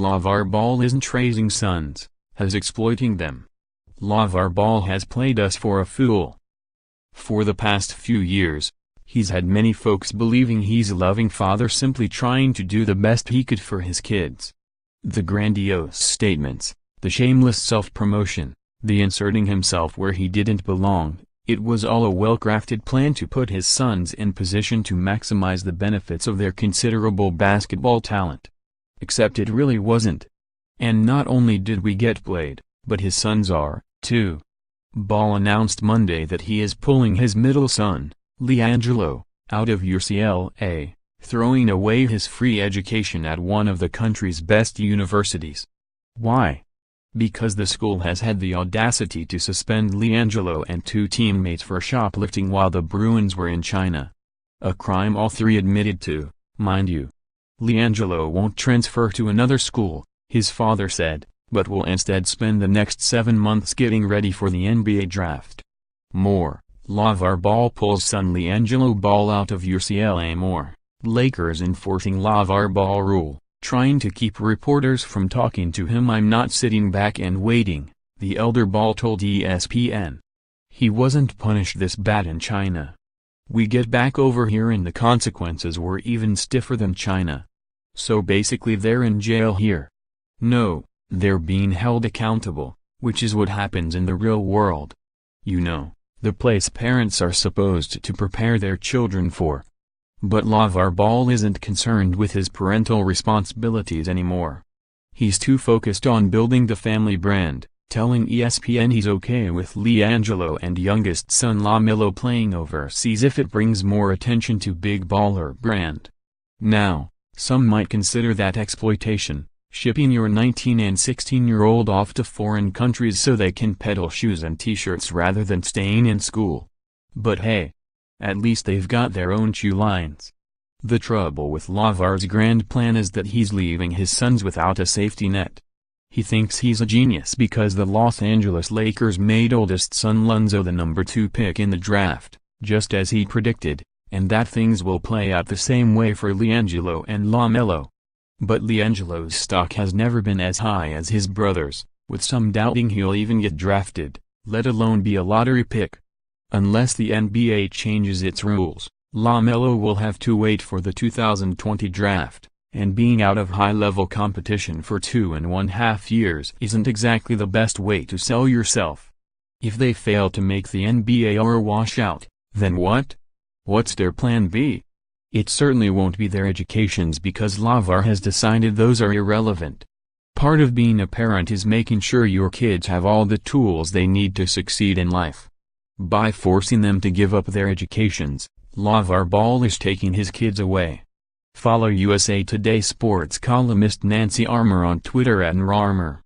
LaVar Ball isn't raising sons, he's exploiting them. LaVar Ball has played us for a fool. For the past few years, he's had many folks believing he's a loving father simply trying to do the best he could for his kids. The grandiose statements, the shameless self-promotion, the inserting himself where he didn't belong, it was all a well-crafted plan to put his sons in position to maximize the benefits of their considerable basketball talent. Except it really wasn't. And not only did we get played, but his sons are, too. Ball announced Monday that he is pulling his middle son, LiAngelo, out of UCLA, throwing away his free education at one of the country's best universities. Why? Because the school has had the audacity to suspend LiAngelo and two teammates for shoplifting while the Bruins were in China. A crime all three admitted to, mind you. LiAngelo won't transfer to another school, his father said, but will instead spend the next 7 months getting ready for the NBA draft. More, LaVar Ball pulls son LiAngelo Ball out of UCLA. More, Lakers enforcing LaVar Ball rule, trying to keep reporters from talking to him. I'm not sitting back and waiting, the elder Ball told ESPN. He wasn't punished this bad in China. We get back over here and the consequences were even stiffer than China. So basically they're in jail here. No, they're being held accountable, which is what happens in the real world. You know, the place parents are supposed to prepare their children for. But LaVar Ball isn't concerned with his parental responsibilities anymore. He's too focused on building the family brand, telling ESPN he's okay with LiAngelo and youngest son LaMelo playing overseas if it brings more attention to big baller brand. Now, some might consider that exploitation, shipping your 19 and 16-year-old off to foreign countries so they can peddle shoes and t-shirts rather than staying in school. But hey, at least they've got their own shoe lines. The trouble with LaVar's grand plan is that he's leaving his sons without a safety net. He thinks he's a genius because the Los Angeles Lakers made oldest son LiAngelo the number 2 pick in the draft, just as he predicted, and that things will play out the same way for LiAngelo and LaMelo. But LiAngelo's stock has never been as high as his brother's, with some doubting he'll even get drafted, let alone be a lottery pick. Unless the NBA changes its rules, LaMelo will have to wait for the 2020 draft, and being out of high-level competition for 2.5 years isn't exactly the best way to sell yourself. If they fail to make the NBA or wash out, then what? What's their plan B? It certainly won't be their educations because LaVar has decided those are irrelevant. Part of being a parent is making sure your kids have all the tools they need to succeed in life. By forcing them to give up their educations, LaVar Ball is taking his kids away. Follow USA Today sports columnist Nancy Armour on Twitter @NRARMOR.